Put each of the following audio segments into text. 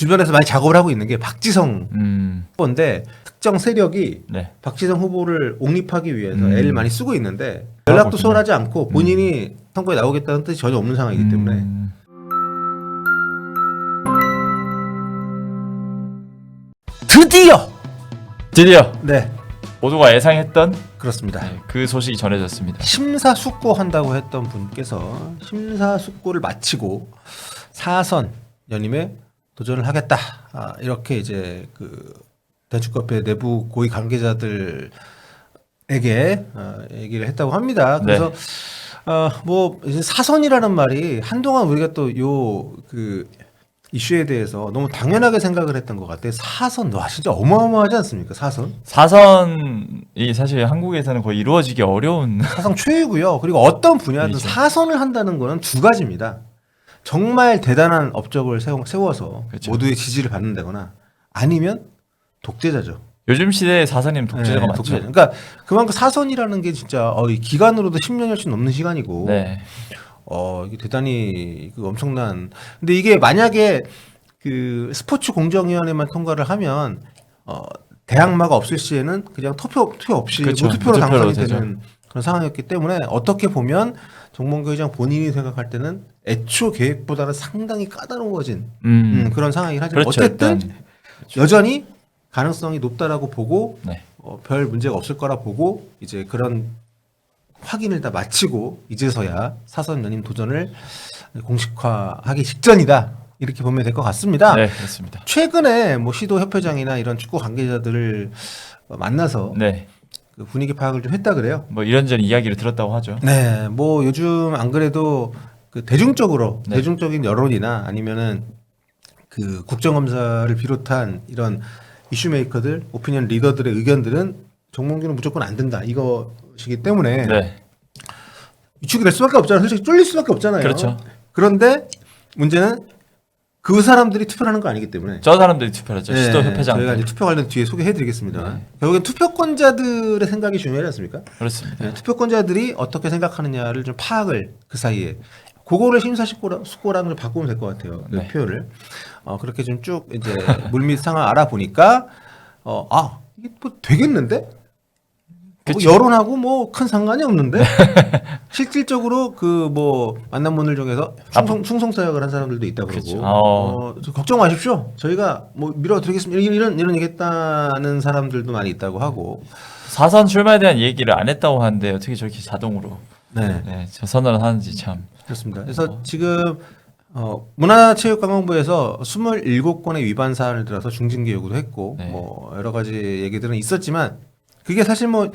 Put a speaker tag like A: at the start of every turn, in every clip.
A: 주변에서 많이 작업을 하고 있는 게 박지성 후보인데 특정 세력이
B: 네.
A: 박지성 후보를 옹립하기 위해서 애를 많이 쓰고 있는데
B: 그렇군요.
A: 연락도 수월하지 않고 본인이 선거에 나오겠다는 뜻이 전혀 없는 상황이기 때문에 드디어
B: 네 모두가 예상했던
A: 그렇습니다.
B: 그 소식이 전해졌습니다.
A: 심사숙고한다고 했던 분께서 심사숙고를 마치고 사선 연임에 도전을 하겠다. 이렇게 이제 그 대축협회 내부 고위 관계자들에게 얘기를 했다고 합니다. 그래서 뭐 이제 사선이라는 말이 한동안 우리가 또 요 그 이슈에 대해서 너무 당연하게 생각을 했던 것 같아요. 사선, 와 진짜 어마어마하지 않습니까? 사선.
B: 사선이 사실 한국에서는 거의 이루어지기 어려운
A: 사상 최고고요. 그리고 어떤 분야든
B: 그렇죠.
A: 사선을 한다는 거는 두 가지입니다. 정말 대단한 업적을 세워서
B: 그렇죠.
A: 모두의 지지를 받는다거나 아니면 독재자죠.
B: 요즘 시대에 사선이면 독재자가 많죠.
A: 독재자. 그러니까 그만큼 사선이라는 게 진짜 이 기간으로도 10년이 훨씬 넘는 시간이고
B: 네.
A: 이게 대단히 그 엄청난. 근데 이게 만약에 그 스포츠 공정위원회만 통과를 하면 대항마가 없을 시에는 그냥 투표 없이
B: 그렇죠.
A: 무투표로
B: 무투표로
A: 당선이
B: 되죠.
A: 되는 그런 상황이었기 때문에 어떻게 보면 정몽규 회장 본인이 생각할 때는 애초 계획보다는 상당히 까다로워진 그런 상황이긴 하지만
B: 그렇죠.
A: 어쨌든
B: 일단
A: 여전히 가능성이 높다라고 보고
B: 네.
A: 별 문제가 없을 거라 보고 이제 그런 확인을 다 마치고 이제서야 사선 연임 도전을 공식화하기 직전이다 이렇게 보면 될 것 같습니다.
B: 네, 그렇습니다.
A: 최근에 뭐 시도 협회장이나 이런 축구 관계자들을 만나서
B: 네.
A: 그 분위기 파악을 좀 했다 그래요.
B: 뭐 이런저런 이야기를 들었다고 하죠.
A: 네, 뭐 요즘 안 그래도 그 대중적으로
B: 네.
A: 대중적인 여론이나 아니면은 그 국정감사를 비롯한 이런 이슈 메이커들, 오피니언 리더들의 의견들은 정몽규는 무조건 안 된다 이것이기 때문에
B: 네.
A: 위축이 될 수밖에 없잖아요. 솔직히 쫄릴 수밖에 없잖아요.
B: 그렇죠.
A: 그런데 문제는 그 사람들이 투표를 하는 거 아니기 때문에
B: 저 사람들이 투표를 했죠. 시도 협회장.
A: 저희가 이제 투표 관련 뒤에 소개해드리겠습니다.
B: 네.
A: 결국엔 투표권자들의 생각이 중요하지 않습니까?
B: 그렇습니다.
A: 네, 투표권자들이 어떻게 생각하느냐를 좀 파악을 그 사이에 그거를 심사숙고랑 좀 바꾸면 될 것 같아요. 그
B: 네.
A: 표현을 그렇게 좀 쭉 이제 물밑 상황 알아보니까 이게 뭐 되겠는데?
B: 그쵸.
A: 여론하고 뭐 큰 상관이 없는데 실질적으로 그 뭐 만남문을 중에서 충성 사역을 한 사람들도 있다 그러고
B: 그쵸.
A: 걱정 마십시오. 저희가 뭐 밀어드리겠습니다. 이런 얘기했다는 사람들도 많이 있다고 하고
B: 사선 출마에 대한 얘기를 안 했다고 하는데 어떻게 저렇게 자동으로
A: 네.
B: 저 선언을 하는지 참.
A: 그렇습니다. 그래서 지금 문화체육관광부에서 27건의 위반 사안을 들어서 중징계 요구도 했고
B: 네.
A: 뭐 여러 가지 얘기들은 있었지만 그게 사실 뭐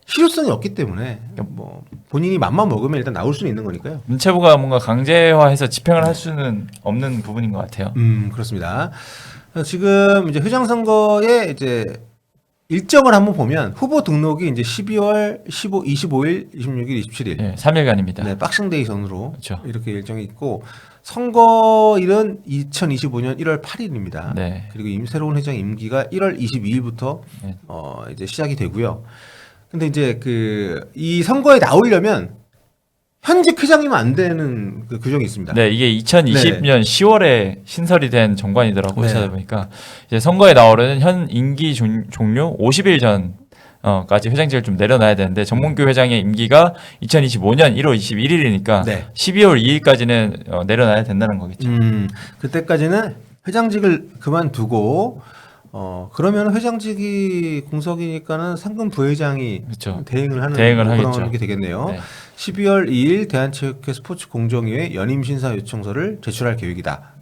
A: 실효성이 없기 때문에 뭐 본인이 맘만 먹으면 일단 나올 수는 있는 거니까요.
B: 문체부가 뭔가 강제화해서 집행을 할 수는 없는 부분인 것 같아요.
A: 그렇습니다. 그래서 지금 이제 회장 선거에 이제 일정을 한번 보면 후보 등록이 이제 12월 25일, 26일, 27일.
B: 네, 3일간입니다.
A: 네, 박싱데이 전으로
B: 그렇죠.
A: 이렇게 일정이 있고 선거일은 2025년 1월 8일입니다.
B: 네.
A: 그리고 새로운 회장 임기가 1월 22일부터
B: 네.
A: 이제 시작이 되고요. 근데 이제 이 선거에 나오려면 현직 회장이면 안 되는 그 규정이 있습니다.
B: 네, 이게 2020년 10월에 신설이 된 정관이더라고요.
A: 네.
B: 찾아보니까 이제 선거에 나오려면 현 임기 종료 50일 전까지 회장직을 좀 내려놔야 되는데 정몽규 회장의 임기가 2025년 1월 21일이니까
A: 네.
B: 12월 2일까지는 내려놔야 된다는 거겠죠.
A: 그때까지는 회장직을 그만두고 그러면 회장직이 공석이니까는 상금 부회장이
B: 그렇죠.
A: 대행을 하는
B: 대행을
A: 그런
B: 하겠죠.
A: 게 되겠네요.
B: 네.
A: 12월 2일 대한체육회 스포츠공정위에 연임심사 요청서를 제출할 계획이다.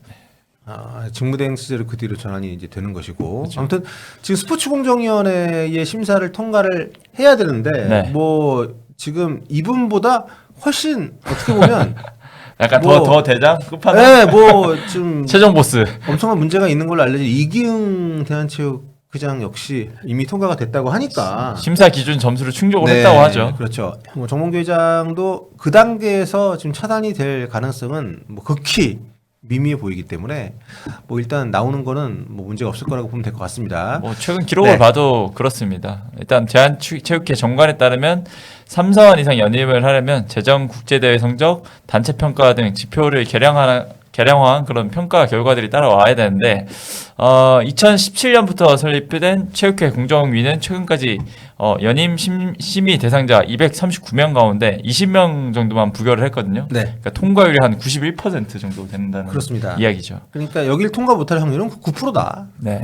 A: 직무대행 시제로 그 뒤로 전환이 이제 되는 것이고
B: 그렇죠.
A: 아무튼 지금 스포츠공정위원회의 심사를 통과를 해야 되는데
B: 네.
A: 뭐 지금 이분보다 훨씬 어떻게 보면
B: 약간
A: 뭐-
B: 더 대장 끝판왕
A: 네, 뭐 좀
B: 최종 보스.
A: 엄청난 문제가 있는 걸로 알려진 이기흥 대한체육회장 역시 이미 통과가 됐다고 하니까
B: 심사 기준 점수를 충족을
A: 네,
B: 했다고 하죠.
A: 그렇죠. 뭐 정몽규 회장도 그 단계에서 지금 차단이 될 가능성은 뭐 극히 미미해 보이기 때문에 뭐 일단 나오는 거는 뭐 문제가 없을 거라고 보면 될 것 같습니다.
B: 뭐 최근 기록을
A: 네.
B: 봐도 그렇습니다. 일단 대한체육회 정관에 따르면 3사원 이상 연임을 하려면 재정, 국제대회 성적, 단체 평가 등 지표를 개량화한 그런 평가 결과들이 따라와야 되는데 2017년부터 설립된 체육회 공정위는 최근까지 연임 심의 대상자 239명 가운데 20명 정도만 부결을 했거든요.
A: 네.
B: 그러니까 통과율이 한 91% 정도 된다는
A: 그렇습니다.
B: 이야기죠.
A: 그러니까 여기를 통과 못할 확률은 9%다.
B: 네.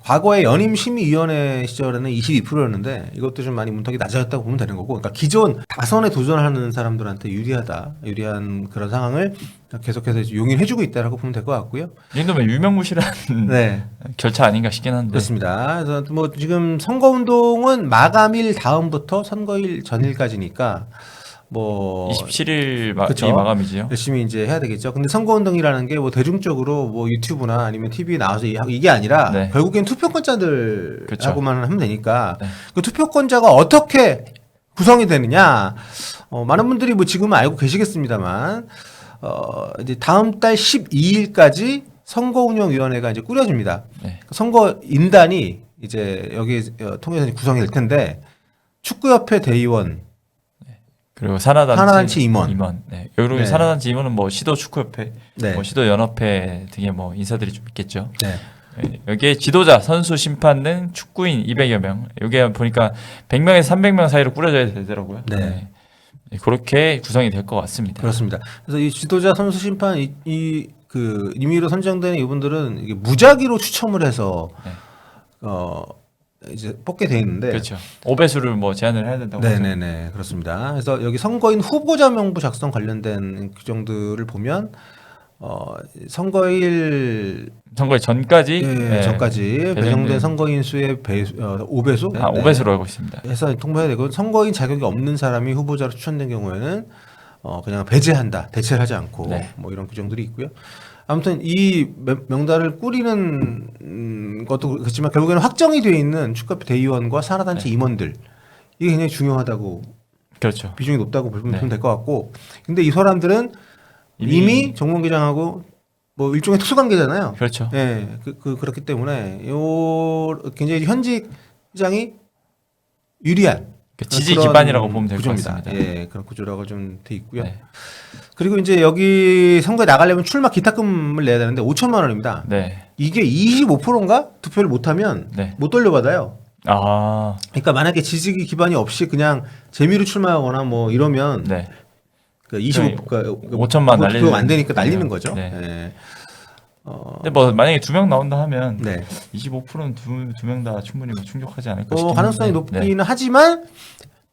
A: 과거에 연임심의위원회 시절에는 22%였는데 이것도 좀 많이 문턱이 낮아졌다고 보면 되는 거고, 그러니까 기존 다선에 도전하는 사람들한테 유리한 그런 상황을 계속해서 용인해주고 있다라고 보면 될 것 같고요.
B: 이 정도면 유명무실한
A: 네,
B: 결차 아닌가 싶긴 한데.
A: 그렇습니다. 그래서 뭐 지금 선거운동은 마감일 다음부터 선거일 전일까지니까 뭐
B: 27일
A: 그쵸.
B: 이 마감이지요.
A: 열심히 이제 해야 되겠죠. 근데 선거운동이라는 게 뭐 대중적으로 뭐 유튜브나 아니면 TV에 나와서 이게 아니라
B: 네.
A: 결국엔 투표권자들하고만
B: 그쵸.
A: 하면 되니까
B: 네.
A: 그 투표권자가 어떻게 구성이 되느냐, 많은 분들이 뭐 지금은 알고 계시겠습니다만 이제 다음 달 12일까지 선거운영위원회가 이제 꾸려집니다.
B: 네.
A: 선거인단이 이제 여기에 통해서 구성이 될 텐데, 축구협회 대의원,
B: 그리고 산하단체,
A: 산하단체 임원.
B: 네. 여기로
A: 네.
B: 산하단체 임원은 뭐 시도축구협회,
A: 네.
B: 뭐 시도연합회 등의 뭐 인사들이 좀 있겠죠.
A: 네.
B: 네. 여기에 지도자, 선수, 심판 등 축구인 200여 명. 여기에 보니까 100명에서 300명 사이로 꾸려져야 되더라고요.
A: 네.
B: 네. 그렇게 구성이 될 것 같습니다.
A: 그렇습니다. 그래서 이 지도자, 선수, 심판 그 임의로 선정된 이분들은 이게 무작위로 추첨을 해서
B: 네.
A: 이제 뽑게 돼 있는데,
B: 그렇죠. 5배수를 뭐 제한을 해야 된다고 하죠.
A: 네네네, 그렇습니다. 그래서 여기 선거인 후보자 명부 작성 관련된 규정들을 보면 선거일
B: 선거일 전까지 네.
A: 전까지 배정된 선거인 수의 5배수
B: 5배수로 알고 있습니다.
A: 해서 통보해야 되고, 선거인 자격이 없는 사람이 후보자로 추천된 경우에는 그냥 배제한다, 대체를 하지 않고
B: 네.
A: 뭐 이런 규정들이 있고요. 아무튼 이 명단을 꾸리는 것도 그렇지만 결국에는 확정이 되어 있는 축구협회 대의원과 산하단체 임원들, 이게 굉장히 중요하다고,
B: 그렇죠.
A: 비중이 높다고 보면
B: 네.
A: 될 것 같고, 근데 이 사람들은 이미 정몽기장하고 뭐 일종의 특수관계잖아요.
B: 그렇죠.
A: 네, 그렇기 때문에 굉장히 현직장이 유리한
B: 지지
A: 그런
B: 기반이라고 보면 될 것
A: 구조입니다.
B: 같습니다.
A: 예, 그런 구조라고 좀 돼 있고요.
B: 네.
A: 그리고 이제 여기 선거에 나가려면 출마 기탁금을 내야 되는데 5천만 원입니다.
B: 네.
A: 이게 25%인가 투표를 못하면
B: 네.
A: 못 돌려받아요.
B: 아,
A: 그러니까 만약에 지지 기반이 없이 그냥 재미로 출마하거나 뭐 이러면
B: 네.
A: 그 25,
B: 5천만 날리는
A: 안 되니까 날리는 거죠.
B: 네.
A: 예.
B: 근데 뭐 만약에 2명 나온다 하면
A: 네.
B: 25%는 두 명 다 충분히 뭐 충족하지 않을까 싶긴
A: 가능성이
B: 한데.
A: 높기는 하지만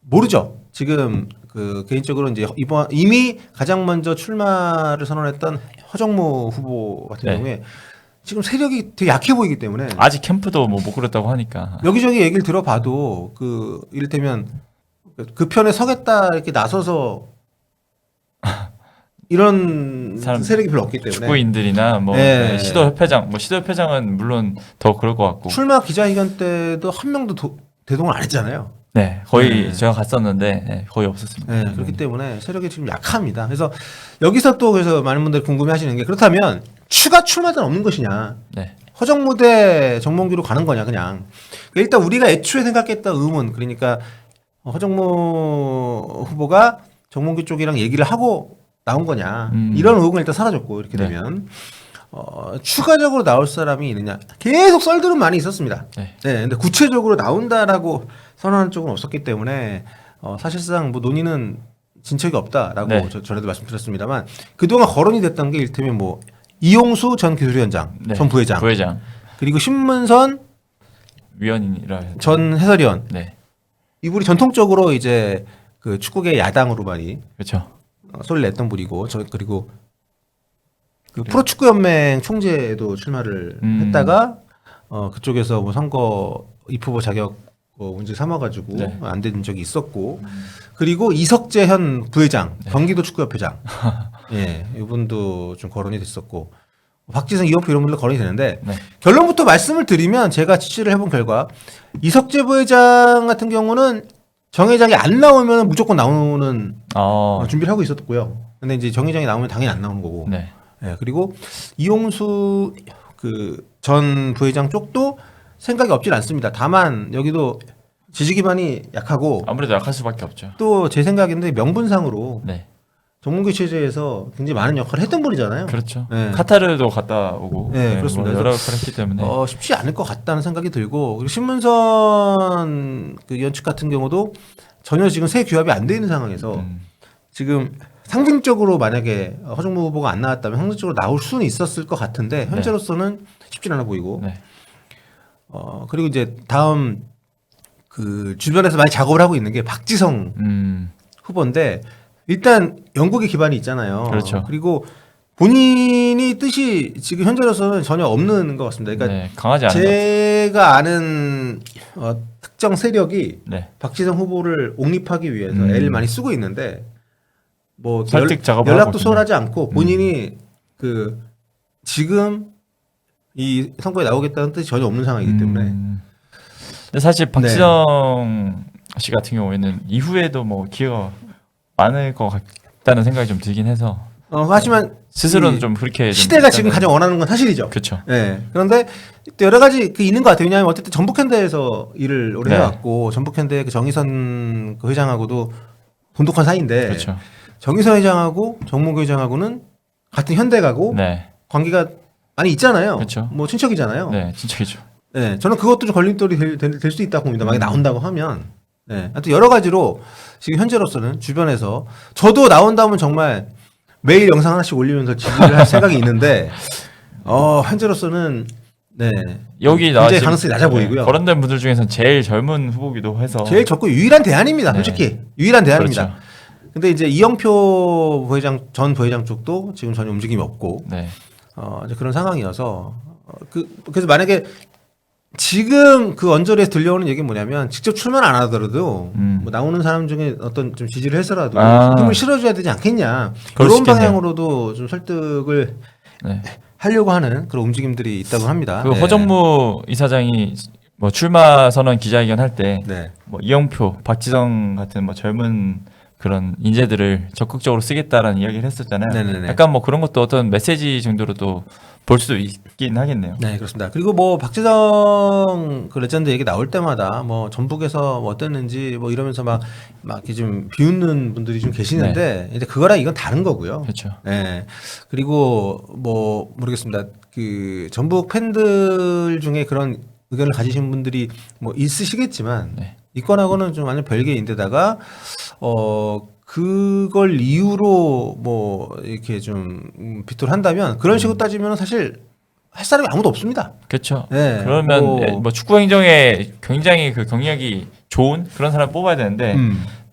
A: 모르죠. 지금 그 개인적으로 이제 이미 가장 먼저 출마를 선언했던 허정무 후보 같은
B: 네.
A: 경우에 지금 세력이 되게 약해 보이기 때문에
B: 아직 캠프도 뭐 못 그렸다고 하니까.
A: 여기저기 얘기를 들어봐도 그 이를테면 그 편에 서겠다 이렇게 나서서 이런 세력이 별로 없기 때문에
B: 축구인들이나 뭐
A: 네.
B: 시도협회장은 물론 더 그럴 것 같고.
A: 출마 기자회견 때도 한 명도 대동을 안 했잖아요.
B: 네, 거의
A: 네.
B: 제가 갔었는데 네, 거의 없었습니다.
A: 네, 그렇기 때문에 세력이 지금 약합니다. 그래서 여기서 또 그래서 많은 분들이 궁금해하시는 게, 그렇다면 추가 출마자는 없는 것이냐?
B: 네,
A: 허정무 대 정몽규로 가는 거냐 그냥. 일단 우리가 애초에 생각했던 의문, 그러니까 허정무 후보가 정몽규 쪽이랑 얘기를 하고 나온 거냐, 이런 의혹은 일단 사라졌고, 이렇게
B: 네.
A: 되면 추가적으로 나올 사람이 있느냐, 계속 썰들은 많이 있었습니다.
B: 네.
A: 네, 근데 구체적으로 나온다라고 선언한 쪽은 없었기 때문에 사실상 뭐 논의는 진척이 없다라고
B: 네.
A: 전에도 말씀드렸습니다만, 그동안 거론이 됐던 게 이를테면 뭐 이용수 전 기술위원장,
B: 네.
A: 전 부회장, 그리고 신문선
B: 위원이라 해야
A: 전 해설위원,
B: 네,
A: 이분이 전통적으로 이제 그 축구계 야당으로 많이
B: 그렇죠.
A: 소리를 냈던 분이고, 그리고 그 프로축구연맹 총재도 출마를 했다가 그쪽에서 뭐 선거 입후보 자격 문제 삼아가지고
B: 네.
A: 안 된 적이 있었고, 그리고 이석재 현 부회장, 경기도 축구협회장, 예, 이분도 좀 거론이 됐었고, 박지성, 이원표 이런 분들 거론이 되는데,
B: 네.
A: 결론부터 말씀을 드리면 제가 취재를 해본 결과 이석재 부회장 같은 경우는 정 회장이 안 나오면 무조건 나오는 준비를 하고 있었고요. 근데 이제 정 회장이 나오면 당연히 안 나오는 거고.
B: 네.
A: 예, 그리고 이용수 그 전 부회장 쪽도 생각이 없진 않습니다. 다만 여기도 지지 기반이 약하고,
B: 아무래도 약할 수밖에 없죠.
A: 또 제 생각인데 명분상으로
B: 네,
A: 정몽규 체제에서 굉장히 많은 역할을 했던 분이잖아요.
B: 그렇죠.
A: 네.
B: 카타르도 갔다 오고
A: 네, 그렇습니다.
B: 뭐 여러 역할을 했기 때문에
A: 쉽지 않을 것 같다는 생각이 들고 그리고 신문선 그 연측 같은 경우도 전혀 지금 새 규합이 안 돼 있는 상황에서 지금 상징적으로 만약에 허정무 후보가 안 나왔다면 상징적으로 나올 수는 있었을 것 같은데 현재로서는 쉽지 않아 보이고
B: 네.
A: 그리고 이제 다음 그 주변에서 많이 작업을 하고 있는 게 박지성 후보인데 일단 영국에 기반이 있잖아요.
B: 그렇죠.
A: 그리고 본인이 뜻이 지금 현재로서는 전혀 없는 것 같습니다. 그러니까
B: 네, 강하지 않은 것 같아요.
A: 제가 아는 특정 세력이
B: 네.
A: 박지성 후보를 옹립하기 위해서 애를 많이 쓰고 있는데 뭐
B: 설득 작업을 하고
A: 연락도
B: 있군요.
A: 수월하지 않고 본인이 그 지금 이 선거에 나오겠다는 뜻이 전혀 없는 상황이기 때문에
B: 근데 사실 박지성 씨 같은 경우에는 이후에도 뭐 기회가 많을 것 같다는 생각이 좀 들긴 해서
A: 하지만
B: 스스로는
A: 이
B: 좀 그렇게 좀
A: 시대가 지금
B: 일단은-
A: 가장 원하는 건 사실이죠.
B: 그렇죠.
A: 네. 그런데 또 여러 가지 그 있는 것 같아요. 왜냐하면 어쨌든 전북현대에서 일을 오래
B: 네.
A: 해왔고 전북현대 그 정의선 그 회장하고도 돈독한 사이인데
B: 그렇죠.
A: 정의선 회장하고 정몽규 회장하고는 같은 현대가고
B: 네.
A: 관계가 많이 있잖아요.
B: 그렇죠.
A: 뭐 친척이잖아요.
B: 네, 진짜이죠.
A: 네, 저는 그것도 좀 걸림돌이 될 수 있다고 봅니다. 만약에 나온다고 하면. 네. 하여튼 여러 가지로 지금 현재로서는 주변에서 저도 나온다면 정말 매일 영상 하나씩 올리면서 지지를 할 생각이 있는데 현재로서는 네.
B: 여기 나와
A: 굉장히
B: 지금-
A: 가능성이 낮아 보이고요.
B: 거론된 분들 중에서는 제일 젊은 후보기도 해서
A: 제일 적고 유일한 대안입니다.
B: 네.
A: 솔직히 유일한 대안입니다.
B: 그렇죠.
A: 근데 이제 이영표 전 부회장 쪽도 지금 전혀 움직임이 없고
B: 네.
A: 이제 그런 상황이어서 그래서 만약에 지금 그 언저리에서 들려오는 얘기는 뭐냐면 직접 출마 안 하더라도 뭐 나오는 사람 중에 어떤 좀 지지를 해서라도 힘을 실어줘야 되지 않겠냐
B: 그럴 수
A: 그런
B: 있겠네요.
A: 방향으로도 좀 설득을
B: 네.
A: 하려고 하는 그런 움직임들이 있다고 합니다.
B: 그
A: 네.
B: 허정무 이사장이 뭐 출마 선언 기자회견 할 때
A: 네.
B: 뭐 이영표, 박지성 같은 뭐 젊은 그런 인재들을 적극적으로 쓰겠다라는 이야기를 했었잖아요.
A: 네네네.
B: 약간 뭐 그런 것도 어떤 메시지 정도로도 볼 수도 있긴 하겠네요.
A: 네, 그렇습니다. 그리고 뭐 박지성 그 레전드 얘기 나올 때마다 뭐 전북에서 뭐 어땠는지 뭐 이러면서 막 이렇게 좀 비웃는 분들이 좀 계시는데 이제 그거랑 이건 다른 거고요.
B: 그렇죠.
A: 네. 그리고 뭐 모르겠습니다. 그 전북 팬들 중에 그런 의견을 가지신 분들이 뭐 있으시겠지만
B: 네.
A: 이건하고는 좀 완전 별개인데다가 그걸 이유로 뭐 이렇게 좀 비토를 한다면 그런 식으로 따지면 사실 할 사람이 아무도 없습니다.
B: 그렇죠.
A: 네,
B: 그러면 뭐 축구 행정에 굉장히 그 경력이 좋은 그런 사람 뽑아야 되는데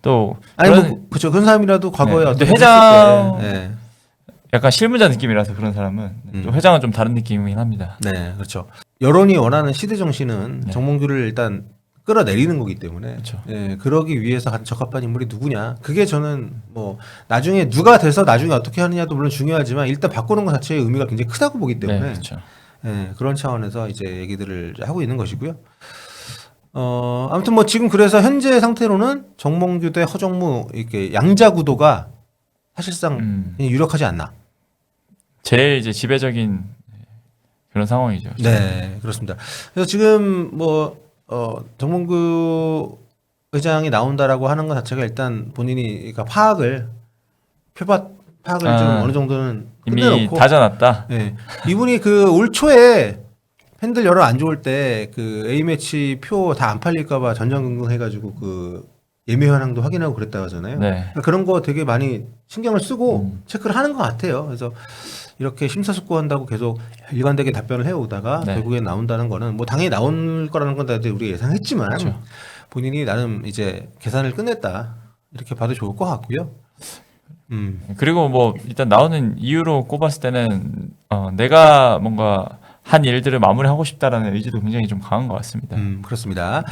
B: 또
A: 아니
B: 그런
A: 뭐 그렇죠. 그런 사람이라도 과거에
B: 네.
A: 어떤
B: 근데 회장-
A: 했을 때, 네.
B: 약간 실무자 느낌이라서 그런 사람은 또 회장은 좀 다른 느낌이긴 합니다.
A: 네, 그렇죠. 여론이 원하는 시대 정신은
B: 네.
A: 정몽규를 일단 끌어내리는 거기 때문에
B: 그렇죠.
A: 예, 그러기 위해서 가장 적합한 인물이 누구냐 그게 저는 뭐 나중에 누가 돼서 나중에 어떻게 하느냐도 물론 중요하지만 일단 바꾸는 것 자체의 의미가 굉장히 크다고 보기 때문에
B: 네, 그렇죠.
A: 예, 그런 차원에서 이제 얘기들을 하고 있는 것이고요. 아무튼 뭐 지금 그래서 현재 상태로는 정몽규 대 허정무 이렇게 양자 구도가 사실상 그냥 유력하지 않나.
B: 제일 이제 지배적인 그런 상황이죠.
A: 네, 그렇습니다. 그래서 지금 뭐 정몽규 회장이 나온다라고 하는 것 자체가 일단 본인이 그러니까 파악을 좀 어느 정도는
B: 이미
A: 끝내놓고
B: 다져놨다.
A: 네. 이분이 그 올 초에 팬들 여론 안 좋을 때 그 A매치 표 다 안 팔릴까봐 전전긍긍 해가지고 그 예매 현황도 확인하고 그랬다고 하잖아요.
B: 네.
A: 그러니까 그런 거 되게 많이 신경을 쓰고 체크를 하는 것 같아요. 그래서 이렇게 심사숙고한다고 계속 일관되게 답변을 해오다가
B: 네.
A: 결국에 나온다는 거는 뭐 당연히 나올 거라는 건 다들 우리가 예상했지만
B: 그렇죠.
A: 본인이 나름 이제 계산을 끝냈다 이렇게 봐도 좋을 것 같고요.
B: 그리고 뭐 일단 나오는 이유로 꼽았을 때는 내가 뭔가 한 일들을 마무리하고 싶다라는 의지도 굉장히 좀 강한 것 같습니다.
A: 그렇습니다.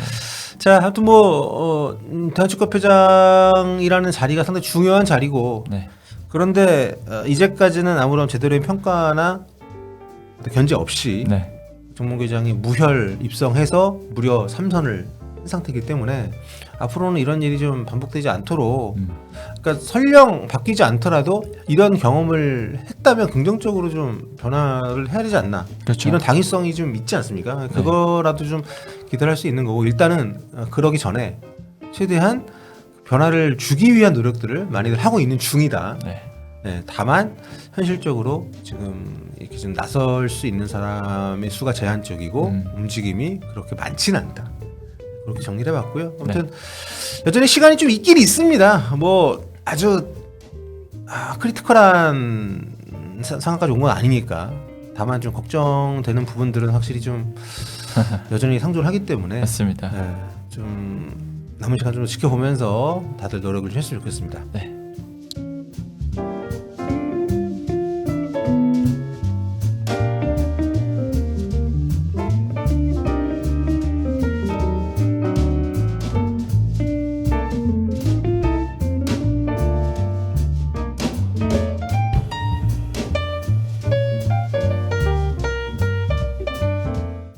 A: 자, 하여튼 뭐 대한축구협회장이라는 자리가 상당히 중요한 자리고
B: 네.
A: 그런데 이제까지는 아무런 제대로의 평가나 견제 없이
B: 네.
A: 정몽규 회장이 무혈 입성해서 무려 3선을 한 상태이기 때문에 앞으로는 이런 일이 좀 반복되지 않도록 그러니까 설령 바뀌지 않더라도 이런 경험을 했다면 긍정적으로 좀 변화를 해야 되지 않나.
B: 그렇죠.
A: 이런 당위성이 좀 있지 않습니까? 그거라도 좀 기대할 수 있는 거고 일단은 그러기 전에 최대한 변화를 주기 위한 노력들을 많이들 하고 있는 중이다.
B: 네.
A: 네, 다만 현실적으로 지금 이렇게 좀 나설 수 있는 사람의 수가 제한적이고 움직임이 그렇게 많지는 않다. 그렇게 정리를 해봤고요. 아무튼 여전히 시간이 좀 있긴 있습니다. 뭐 아주 크리티컬한 상황까지 온 건 아니니까. 다만 좀 걱정되는 부분들은 확실히 좀 여전히 상존을 하기 때문에
B: 맞습니다.
A: 좀 남은 시간 좀 지켜보면서 다들 노력을 좀 했으면 좋겠습니다.
B: 네.